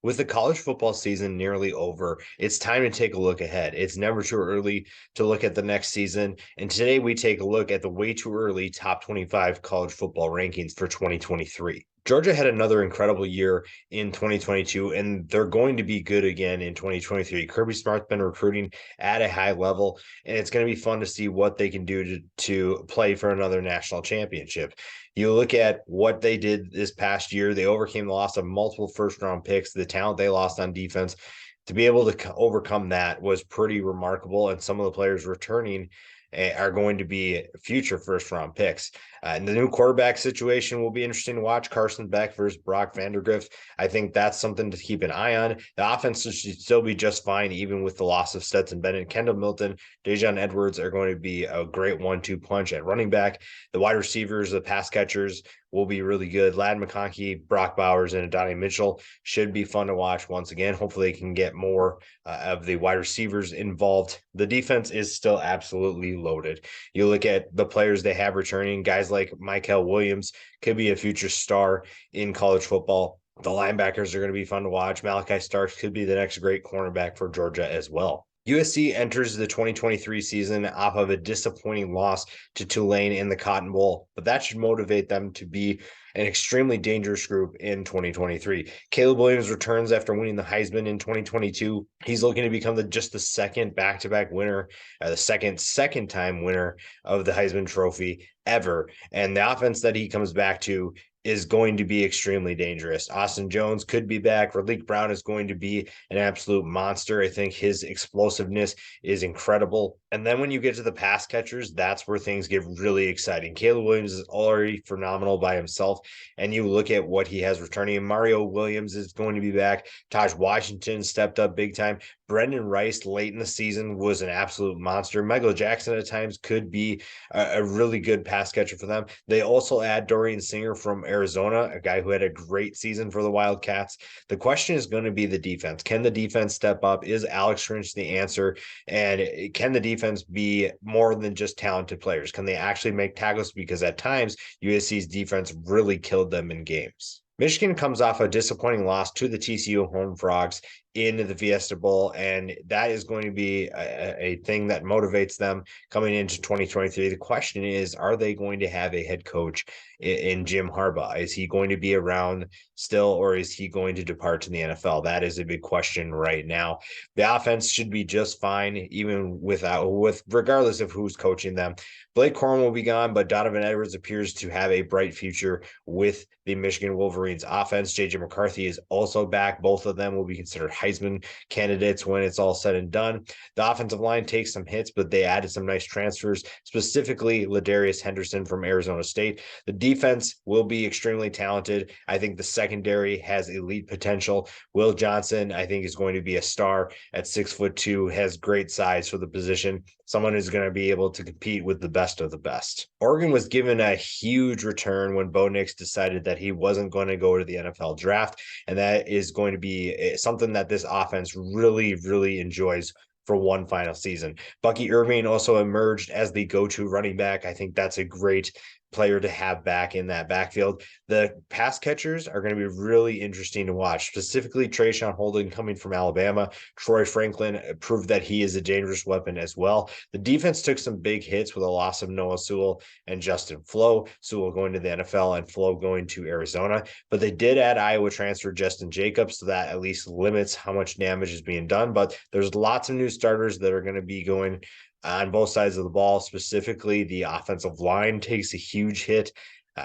With the college football season nearly over, it's time to take a look ahead. It's never too early to look at the next season. And today we take a look at the way too early top 25 college football rankings for 2023. Georgia had another incredible year in 2022, and they're going to be good again in 2023. Kirby Smart's been recruiting at a high level, and it's going to be fun to see what they can do to play for another national championship. You look at what they did this past year, they overcame the loss of multiple first round picks, the talent they lost on defense. To be able to overcome that was pretty remarkable. And some of the players returning are going to be future first round picks. And the new quarterback situation will be interesting to watch. Carson Beck versus Brock Vandergrift. I think that's something to keep an eye on. The offense should still be just fine, even with the loss of Stetson Bennett. Kendall Milton, Dejon Edwards are going to be a great 1-2 punch at running back. The wide receivers, the pass catchers will be really good. Ladd McConkey, Brock Bowers, and Adonai Mitchell should be fun to watch once again. Hopefully, they can get more of the wide receivers involved. The defense is still absolutely loaded. You look at the players they have returning, guys like Michael Williams could be a future star in college football. The linebackers are going to be fun to watch. Malachi Starks could be the next great cornerback for Georgia as well. USC enters the 2023 season off of a disappointing loss to Tulane in the Cotton Bowl, but that should motivate them to be an extremely dangerous group in 2023. Caleb Williams returns after winning the Heisman in 2022. He's looking to become just the second back-to-back winner, the second time winner of the Heisman Trophy ever. And the offense that he comes back to is going to be extremely dangerous. Austin Jones could be back. Raleek Brown is going to be an absolute monster. I think his explosiveness is incredible. And then when you get to the pass catchers, that's where things get really exciting. Caleb Williams is already phenomenal by himself. And you look at what he has returning. Mario Williams is going to be back. Taj Washington stepped up big time. Brendan Rice late in the season was an absolute monster. Michael Jackson at times could be a really good pass catcher for them. They also add Dorian Singer from Arizona, a guy who had a great season for the Wildcats. The question is going to be the defense. Can the defense step up? Is Alex Grinch the answer? And can the defense be more than just talented players? Can they actually make tackles? Because at times, USC's defense really killed them in games. Michigan comes off a disappointing loss to the TCU Horned Frogs in the Fiesta Bowl, and that is going to be a thing that motivates them coming into 2023. The question is, are they going to have a head coach in Jim Harbaugh? Is he going to be around still, or is he going to depart to the NFL? That is a big question right now. The offense should be just fine, even regardless of who's coaching them. Blake Corum will be gone, but Donovan Edwards appears to have a bright future with the Michigan Wolverines offense. JJ McCarthy is also back. Both of them will be considered Heisman candidates when it's all said and done. The offensive line takes some hits, but they added some nice transfers, specifically Ladarius Henderson from Arizona State. The defense will be extremely talented. I think the secondary has elite potential. Will Johnson, I think, is going to be a star at 6'2", has great size for the position. Someone who's going to be able to compete with the best of the best. Oregon was given a huge return when Bo Nix decided that he wasn't going to go to the NFL draft, and that is going to be something that this offense really, really enjoys for one final season. Bucky Irving also emerged as the go-to running back. I think that's a great player to have back in that backfield. The pass catchers are going to be really interesting to watch, specifically Trayshawn Holden coming from Alabama. Troy Franklin proved that he is a dangerous weapon as well. The defense took some big hits with the loss of Noah Sewell and Justin Flo. Sewell going to the NFL and Flo going to Arizona, but they did add Iowa transfer Justin Jacobs, so that at least limits how much damage is being done. But there's lots of new starters that are going to be going on both sides of the ball. Specifically, the offensive line takes a huge hit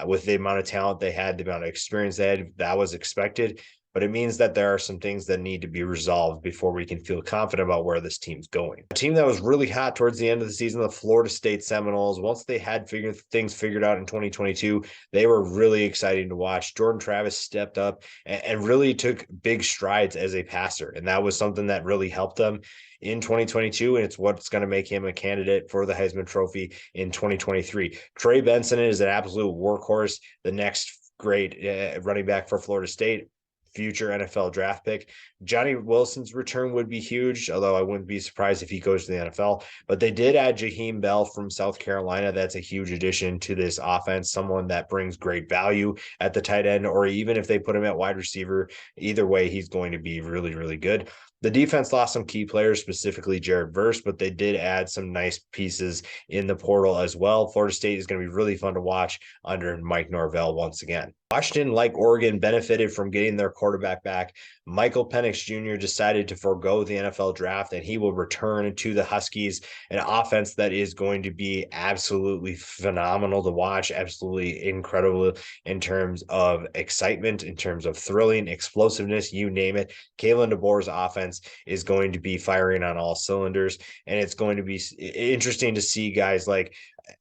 with the amount of talent they had, the amount of experience they had. That was expected, but it means that there are some things that need to be resolved before we can feel confident about where this team's going. A team that was really hot towards the end of the season, the Florida State Seminoles, once they had things figured out in 2022, they were really exciting to watch. Jordan Travis stepped up and really took big strides as a passer, and that was something that really helped them in 2022, and it's what's going to make him a candidate for the Heisman Trophy in 2023. Trey Benson is an absolute workhorse, the next great running back for Florida State. future NFL draft pick. Johnny Wilson's return would be huge, although I wouldn't be surprised if he goes to the NFL. But they did add Jaheim Bell from South Carolina. That's a huge addition to this offense, someone that brings great value at the tight end, or even if they put him at wide receiver, either way, he's going to be really, really good. The defense lost some key players, specifically Jared Verse, but they did add some nice pieces in the portal as well. Florida State is going to be really fun to watch under Mike Norvell once again. Washington, like Oregon, benefited from getting their quarterback back. Michael Penix Jr. decided to forego the NFL draft, and he will return to the Huskies, an offense that is going to be absolutely phenomenal to watch, absolutely incredible in terms of excitement, in terms of thrilling, explosiveness, you name it. Kalen DeBoer's offense is going to be firing on all cylinders, and it's going to be interesting to see guys like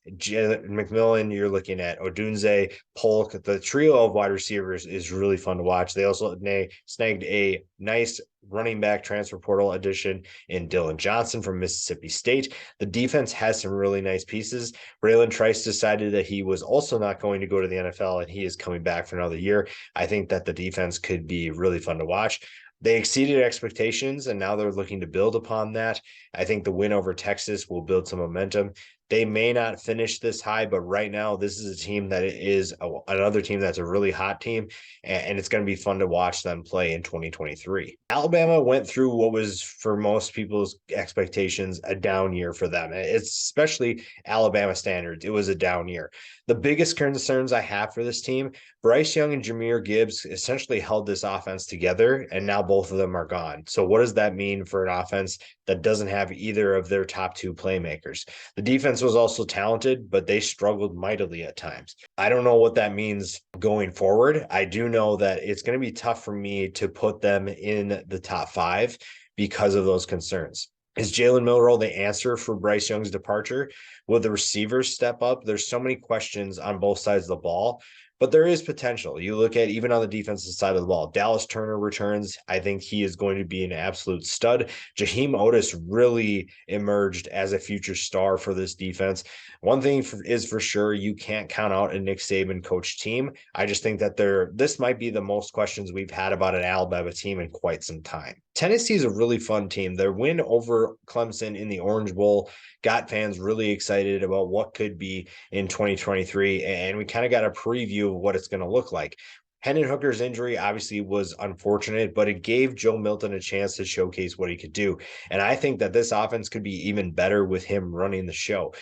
McMillan, you're looking at Odunze, Polk. The trio of wide receivers is really fun to watch. They also snagged a nice running back transfer portal addition in Dylan Johnson from Mississippi State. The defense has some really nice pieces. Braylon Trice decided that he was also not going to go to the NFL, and he is coming back for another year. I think that the defense could be really fun to watch. They exceeded expectations, and now they're looking to build upon that. I think the win over Texas will build some momentum. They may not finish this high, but right now, this is a team that is another team that's a really hot team, and it's going to be fun to watch them play in 2023. Alabama went through what was, for most people's expectations, a down year for them. It's especially Alabama standards. It was a down year. The biggest concerns I have for this team, Bryce Young and Jahmyr Gibbs essentially held this offense together, and now both of them are gone. So what does that mean for an offense that doesn't have either of their top two playmakers? The defense was also talented, but they struggled mightily at times. I don't know what that means going forward. I do know that it's going to be tough for me to put them in the top five because of those concerns. Is Jalen Milroe the answer for Bryce Young's departure? Will the receivers step up? There's so many questions on both sides of the ball, but there is potential. You look at even on the defensive side of the ball, Dallas Turner returns. I think he is going to be an absolute stud. Jaheim Otis really emerged as a future star for this defense. One thing is for sure, you can't count out a Nick Saban coach team. I just think that this might be the most questions we've had about an Alabama team in quite some time. Tennessee is a really fun team. Their win over Clemson in the Orange Bowl got fans really excited about what could be in 2023, and we kind of got a preview of what it's going to look like. Hendon Hooker's injury obviously was unfortunate, but it gave Joe Milton a chance to showcase what he could do. And I think that this offense could be even better with him running the show.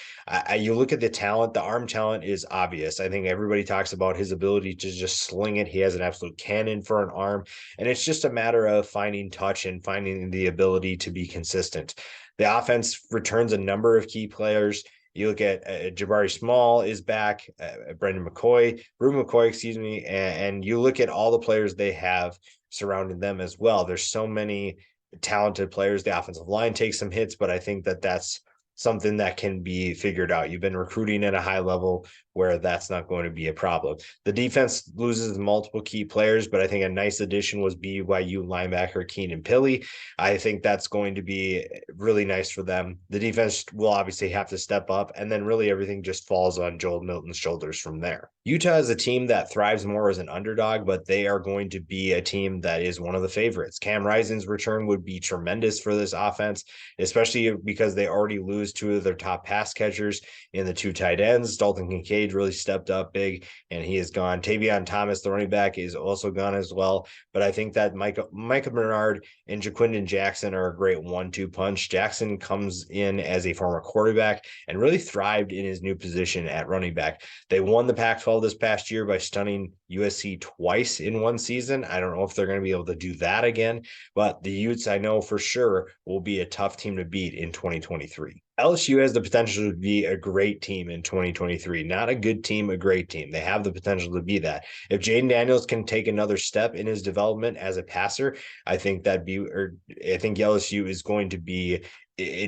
You look at the talent, the arm talent is obvious. I think everybody talks about his ability to just sling it. He has an absolute cannon for an arm, and it's just a matter of finding touch and finding the ability to be consistent. The offense returns a number of key players. You look at Jabari Small is back, Ruben McCoy, and you look at all the players they have surrounding them as well. There's so many talented players. The offensive line takes some hits, but I think that that's something that can be figured out. You've been recruiting at a high level where that's not going to be a problem. The defense loses multiple key players, but I think a nice addition was BYU linebacker Keenan Pili. I think that's going to be really nice for them. The defense will obviously have to step up, and then really everything just falls on Joel Milton's shoulders from there. Utah is a team that thrives more as an underdog, but they are going to be a team that is one of the favorites. Cam Rising's return would be tremendous for this offense, especially because they already lose two of their top pass catchers in the two tight ends. Dalton Kincaid really stepped up big, and he is gone. Tavion Thomas, the running back, is also gone as well. But I think that Micah Bernard and Jaquindon Jackson are a great 1-2 punch. Jackson comes in as a former quarterback and really thrived in his new position at running back. They won the Pac-12 this past year by stunning USC twice in one season. I don't know if they're going to be able to do that again, but the Utes, I know for sure, will be a tough team to beat in 2023. LSU has the potential to be a great team in 2023. Not a good team, a great team. They have the potential to be that. If Jaden Daniels can take another step in his development as a passer, I think LSU is going to be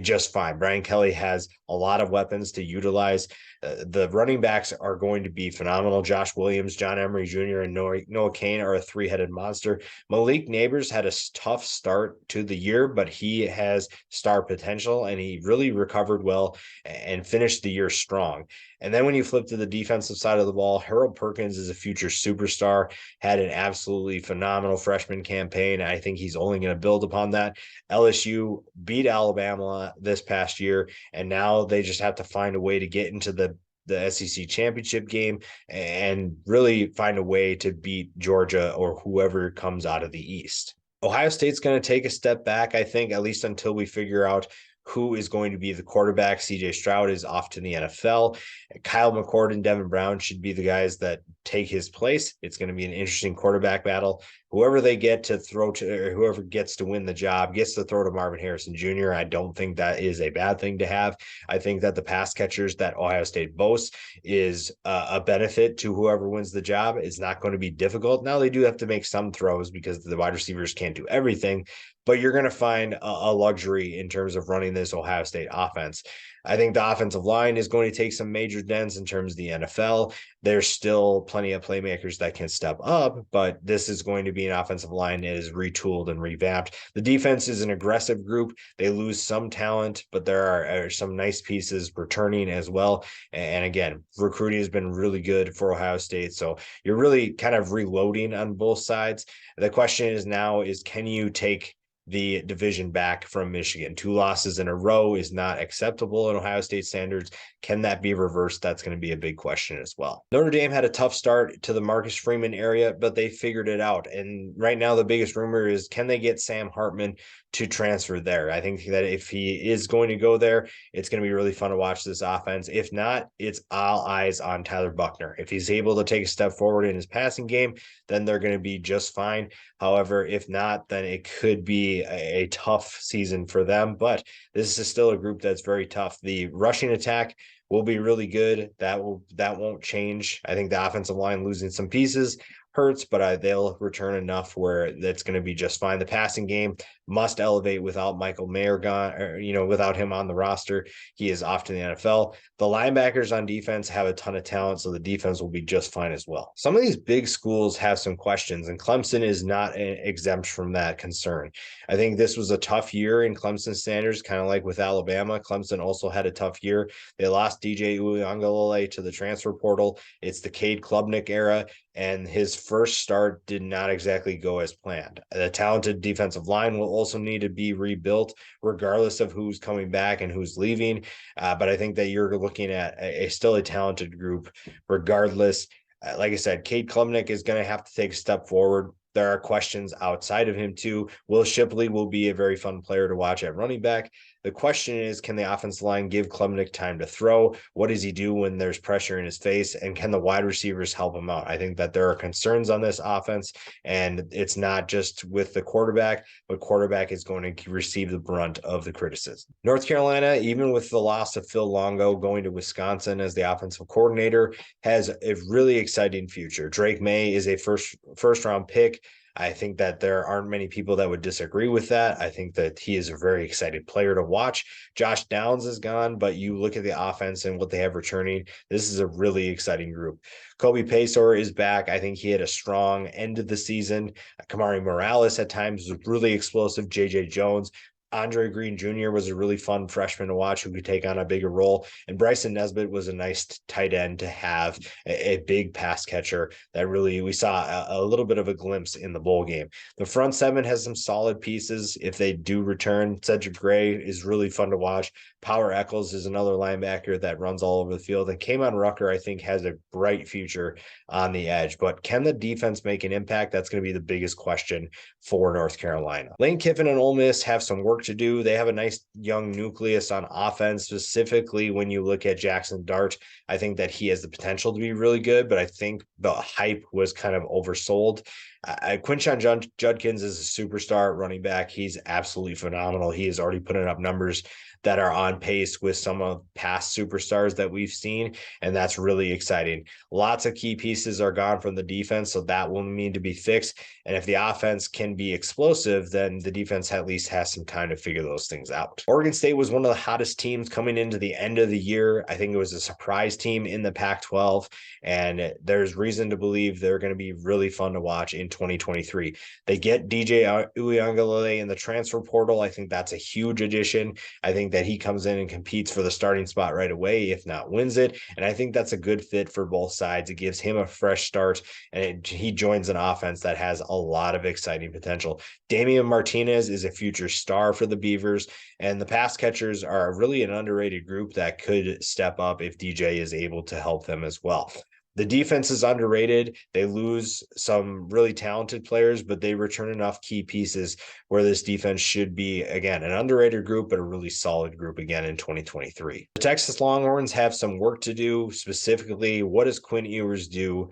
just fine. Brian Kelly has a lot of weapons to utilize. The running backs are going to be phenomenal. Josh Williams, John Emery Jr., and Noah Cain are a three-headed monster. Malik Neighbors had a tough start to the year, but he has star potential, and he really recovered well and finished the year strong. And then when you flip to the defensive side of the ball, Harold Perkins is a future superstar, had an absolutely phenomenal freshman campaign. I think he's only going to build upon that. LSU beat Alabama this past year, and now they just have to find a way to get into the SEC championship game and really find a way to beat Georgia or whoever comes out of the East. Ohio State's going to take a step back, I think, at least until we figure out who is going to be the quarterback. CJ Stroud is off to the NFL. Kyle McCord and Devin Brown should be the guys that take his place. It's going to be an interesting quarterback battle. Whoever they get to throw to, or whoever gets to win the job, gets to throw to Marvin Harrison Jr. I don't think that is a bad thing to have. I think that the pass catchers that Ohio State boasts is a benefit to whoever wins the job. It's not going to be difficult. Now they do have to make some throws because the wide receivers can't do everything, but you're going to find a luxury in terms of running this Ohio State offense. I think the offensive line is going to take some major dents in terms of the NFL. There's still plenty of playmakers that can step up, but this is going to be an offensive line that is retooled and revamped. The defense is an aggressive group. They lose some talent, but there are some nice pieces returning as well. And again, recruiting has been really good for Ohio State. So you're really kind of reloading on both sides. The question is now is, can you take the division back from Michigan? 2 losses in a row is not acceptable in Ohio State standards. Can that be reversed? That's going to be a big question as well. Notre Dame had a tough start to the Marcus Freeman area, but they figured it out. And right now, the biggest rumor is, can they get Sam Hartman to transfer there? I think that if he is going to go there, it's going to be really fun to watch this offense. If not, it's all eyes on Tyler Buchner. If he's able to take a step forward in his passing game, then they're going to be just fine. However, if not, then it could be a tough season for them. But this is still a group that's very tough. The rushing attack will be really good. That won't change. I think the offensive line losing some pieces hurts, but they'll return enough where that's going to be just fine. The passing game must elevate without Michael Mayer gone, or without him on the roster. He is off to the NFL. The linebackers on defense have a ton of talent, so the defense will be just fine as well. Some of these big schools have some questions, and Clemson is not exempt from that concern. I think this was a tough year in Clemson standards, kind of like with Alabama. Clemson also had a tough year. They lost DJ Uiagalelei to the transfer portal. It's the Cade Klubnik era, and his first start did not exactly go as planned. The talented defensive line will also need to be rebuilt regardless of who's coming back and who's leaving. But I think that you're looking at still a talented group regardless. Like I said, Cade Klubnik is going to have to take a step forward. There are questions outside of him too. Will Shipley will be a very fun player to watch at running back. The question is, can the offensive line give Klubnik time to throw? What does he do when there's pressure in his face? And can the wide receivers help him out? I think that there are concerns on this offense, and it's not just with the quarterback, but quarterback is going to receive the brunt of the criticism. North Carolina, even with the loss of Phil Longo going to Wisconsin as the offensive coordinator, has a really exciting future. Drake May is a first round pick. I think that there aren't many people that would disagree with that. I think that he is a very excited player to watch. Josh Downs is gone, but you look at the offense and what they have returning. This is a really exciting group. Kobe Paysour is back. I think he had a strong end of the season. Kamari Morales at times was really explosive. JJ Jones. Andre Green Jr. was a really fun freshman to watch who could take on a bigger role. And Bryson Nesbitt was a nice tight end to have, a big pass catcher that really we saw a little bit of a glimpse in the bowl game. The front seven has some solid pieces if they do return. Cedric Gray is really fun to watch. Power Eccles is another linebacker that runs all over the field. And K'Mon Rucker, I think, has a bright future on the edge. But can the defense make an impact? That's going to be the biggest question for North Carolina. Lane Kiffin and Ole Miss have some work to do. They have a nice young nucleus on offense, specifically when you look at Jackson Dart. I think that he has the potential to be really good, but I think the hype was kind of oversold. Quinshon Judkins is a superstar running back. He's absolutely phenomenal. He is already putting up numbers that are on pace with some of past superstars that we've seen, and that's really exciting. Lots of key pieces are gone from the defense, so that will need to be fixed. And if the offense can be explosive, then the defense at least has some time kind of figure those things out. Oregon State was one of the hottest teams coming into the end of the year. I think it was a surprise team in the Pac-12, and there's reason to believe they're going to be really fun to watch in 2023. They get DJ Uiagalelei in the transfer portal. I think that's a huge addition. I think that he comes in and competes for the starting spot right away, if not wins it. And I think that's a good fit for both sides. It gives him a fresh start, and he joins an offense that has a lot of exciting potential. Damian Martinez is a future star for the Beavers, and the pass catchers are really an underrated group that could step up if DJ is able to help them as well. The defense is underrated. They lose some really talented players, but they return enough key pieces where this defense should be, again, an underrated group, but a really solid group again in 2023. The Texas Longhorns have some work to do. Specifically, what does Quinn Ewers do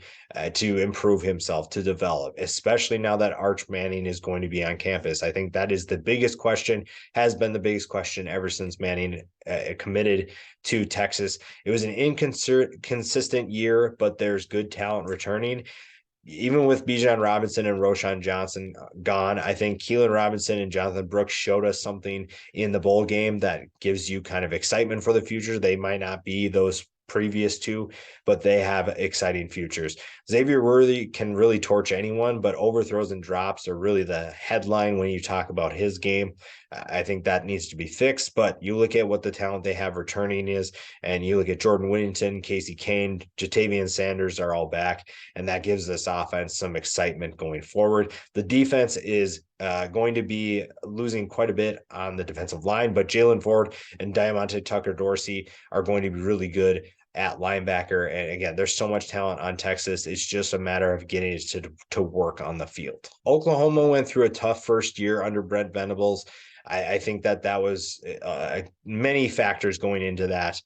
to improve himself, to develop, especially now that Arch Manning is going to be on campus? I think that is the biggest question, has been the biggest question ever since Manning committed to Texas. It was an inconsistent year, but there's good talent returning. Even with Bijan Robinson and Roschon Johnson gone, I think Keelan Robinson and Jonathan Brooks showed us something in the bowl game that gives you kind of excitement for the future. They might not be those previous two, but they have exciting futures. Xavier Worthy can really torch anyone, but overthrows and drops are really the headline when you talk about his game. I think that needs to be fixed, but you look at what the talent they have returning is, and you look at Jordan Whittington, Casey Kane, Jatavian Sanders are all back, and that gives this offense some excitement going forward. The defense is going to be losing quite a bit on the defensive line, but Jalen Ford and Diamante Tucker-Dorsey are going to be really good at linebacker. And again, there's so much talent on Texas. It's just a matter of getting it to work on the field. Oklahoma went through a tough first year under Brent Venables. I think that was many factors going into that.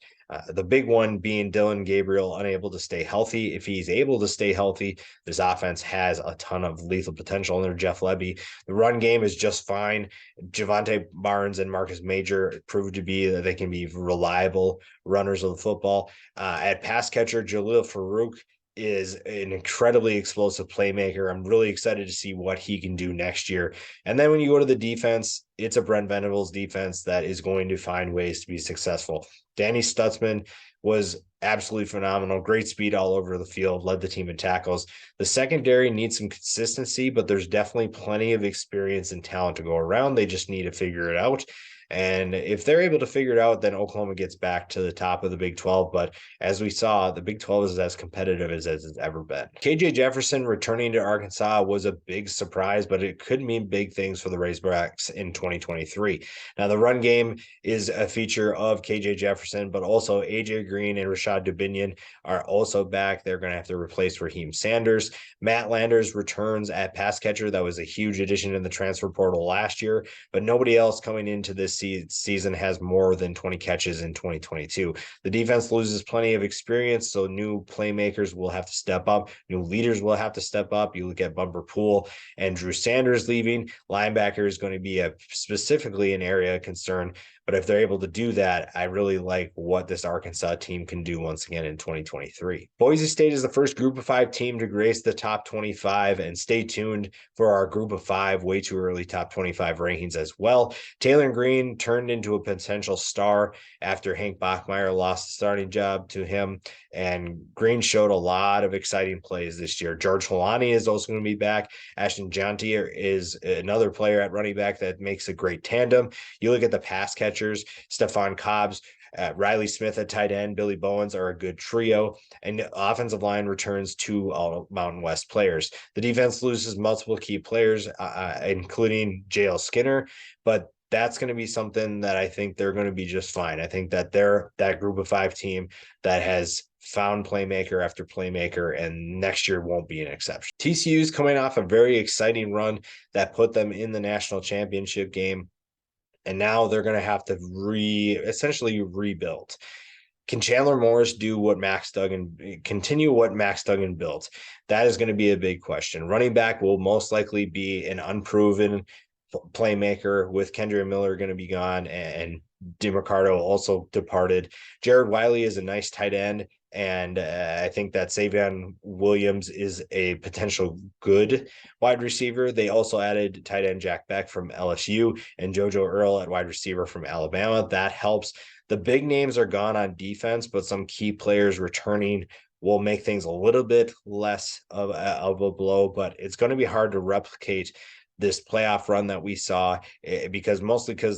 The big one being Dylan Gabriel unable to stay healthy. If he's able to stay healthy, this offense has a ton of lethal potential under Jeff Lebby. The run game is just fine. Javante Barnes and Marcus Major proved to be that they can be reliable runners of the football. At pass catcher, Jalil Farouk is an incredibly explosive playmaker. I'm really excited to see what he can do next year. And then when you go to the defense, it's a Brent Venables defense that is going to find ways to be successful. Danny Stutzman was absolutely phenomenal. Great speed all over the field, led the team in tackles. The secondary needs some consistency, but there's definitely plenty of experience and talent to go around. They just need to figure it out. And if they're able to figure it out, then Oklahoma gets back to the top of the Big 12. But as we saw, the Big 12 is as competitive as it's ever been. KJ Jefferson returning to Arkansas was a big surprise, but it could mean big things for the Razorbacks in 2023. Now, the run game is a feature of KJ Jefferson, but also AJ Green and Rashad Dubinion are also back. They're going to have to replace Raheem Sanders. Matt Landers returns at pass catcher. That was a huge addition in the transfer portal last year, but nobody else coming into this season has more than 20 catches in 2022. The defense loses plenty of experience, so new playmakers will have to step up. New leaders will have to step up. You look at Bumper Poole and Drew Sanders leaving. Linebacker is going to be specifically an area of concern, but if they're able to do that, I really like what this Arkansas team can do once again in 2023. Boise State is the first Group of 5 team to grace the top 25, and stay tuned for our Group of 5 way too early top 25 rankings as well. Taylor Green turned into a potential star after Hank Bachmeier lost the starting job to him, and Green showed a lot of exciting plays this year. George Holani is also going to be back. Ashton Jeantier is another player at running back that makes a great tandem. You look at the pass catchers, Stephon Cobbs, Riley Smith at tight end, Billy Bowens are a good trio, and the offensive line returns 2 all Mountain West players. The defense loses multiple key players, including JL Skinner, but that's going to be something that I think they're going to be just fine. I think that they're that Group of 5 team that has found playmaker after playmaker, and next year won't be an exception. TCU is coming off a very exciting run that put them in the national championship game, and now they're going to have to essentially rebuild. Can Chandler Morris do what continue what Max Duggan built? That is going to be a big question. Running back will most likely be an unproven playmaker, with Kendra Miller going to be gone and DeMarcado also departed. Jared Wiley is a nice tight end And I think that Savion Williams is a potential good wide receiver. They also added tight end Jack Beck from LSU and JoJo Earl at wide receiver from Alabama. That helps. The big names are gone on defense, but some key players returning will make things a little bit less of a blow, but it's going to be hard to replicate this playoff run that we saw because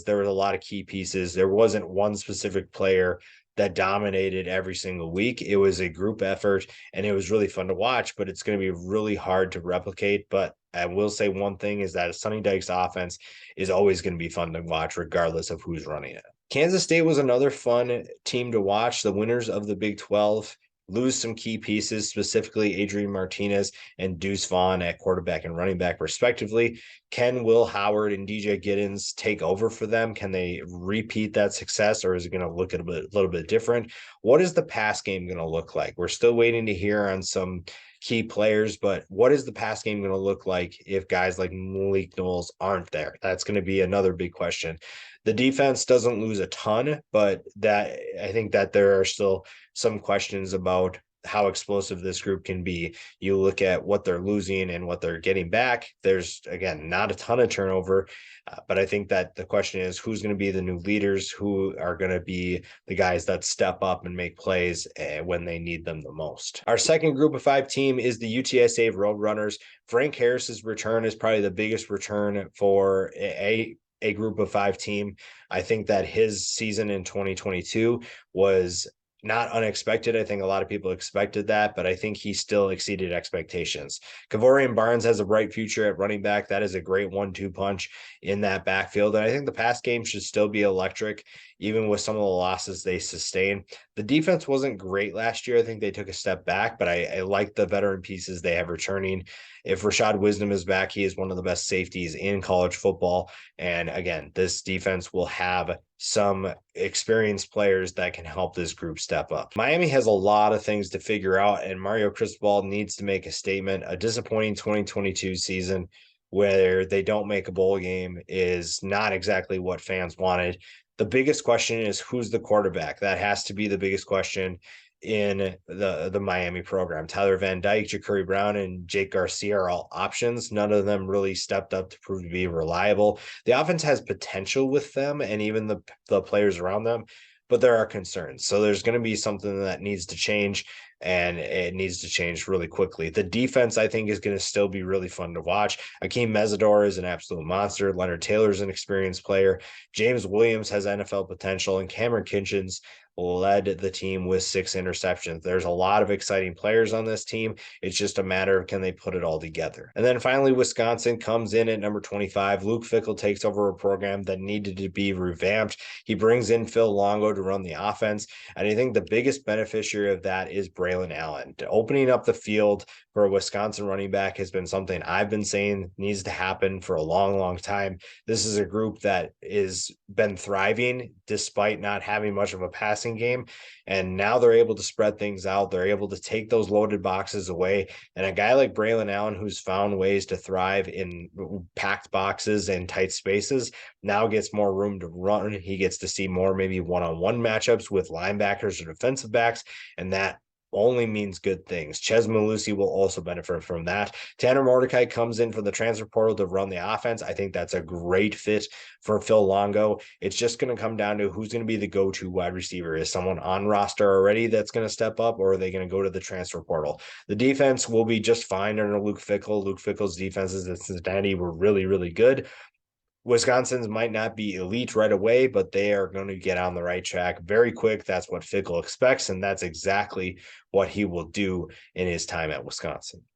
there was a lot of key pieces. There wasn't one specific player that dominated every single week. It was a group effort and it was really fun to watch, but it's going to be really hard to replicate. But I will say one thing is that Sonny Dykes offense is always going to be fun to watch regardless of who's running it. Kansas State was another fun team to watch. The winners of the Big 12 lose some key pieces, specifically Adrian Martinez and Deuce Vaughn at quarterback and running back, respectively. Can Will Howard and DJ Giddens take over for them? Can they repeat that success, or is it going to look a little bit different? What is the pass game going to look like? We're still waiting to hear on some key players, but what is the pass game going to look like if guys like Malik Knowles aren't there? That's going to be another big question. The defense doesn't lose a ton, but that I think that there are still some questions about how explosive this group can be. You look at what they're losing and what they're getting back. There's, again, not a ton of turnover, but I think that the question is who's going to be the new leaders, who are going to be the guys that step up and make plays when they need them the most. Our second group of 5 team is the UTSA Roadrunners. Frank Harris's return is probably the biggest return for a group of 5 team. I think that his season in 2022 was not unexpected. I think a lot of people expected that, but I think he still exceeded expectations. Kavorian Barnes has a bright future at running back. That is a great 1-2 punch in that backfield. And I think the pass game should still be electric, even with some of the losses they sustained. The defense wasn't great last year. I think they took a step back, but I like the veteran pieces they have returning. If Rashad Wisdom is back, he is one of the best safeties in college football. And again, this defense will have some experienced players that can help this group step up. Miami has a lot of things to figure out, and Mario Cristobal needs to make a statement. A disappointing 2022 season where they don't make a bowl game is not exactly what fans wanted. The biggest question is who's the quarterback? That has to be the biggest question in the Miami program. Tyler Van Dyke, Ja'Cory Brown, and Jake Garcia are all options. None of them really stepped up to prove to be reliable. The offense has potential with them and even the players around them, but there are concerns. So there's going to be something that needs to change, and it needs to change really quickly. The defense, I think, is going to still be really fun to watch. Akeem Mesidor is an absolute monster. Leonard Taylor is an experienced player. James Williams has NFL potential, and Cameron Kinchens led the team with 6 interceptions. There's a lot of exciting players on this team. It's just a matter of can they put it all together. And then finally, Wisconsin comes in at number 25. Luke Fickell takes over a program that needed to be revamped. He brings in Phil Longo to run the offense. And I think the biggest beneficiary of that is Braylon Allen. Opening up the field for a Wisconsin running back has been something I've been saying needs to happen for a long, long time. This is a group that is been thriving despite not having much of a passing game. And now they're able to spread things out. They're able to take those loaded boxes away. And a guy like Braylon Allen, who's found ways to thrive in packed boxes and tight spaces, now gets more room to run. He gets to see more maybe one-on-one matchups with linebackers or defensive backs. And that only means good things. Ches Malusi will also benefit from that. Tanner Mordecai comes in for the transfer portal to run the offense. I think that's a great fit for Phil Longo. It's just going to come down to who's going to be the go-to wide receiver. Is someone on roster already that's going to step up, or are they going to go to the transfer portal? The defense will be just fine under Luke Fickell. Luke Fickell's defenses at Cincinnati were really, really good. Wisconsin's might not be elite right away, but they are going to get on the right track very quick. That's what Fickell expects, and that's exactly what he will do in his time at Wisconsin.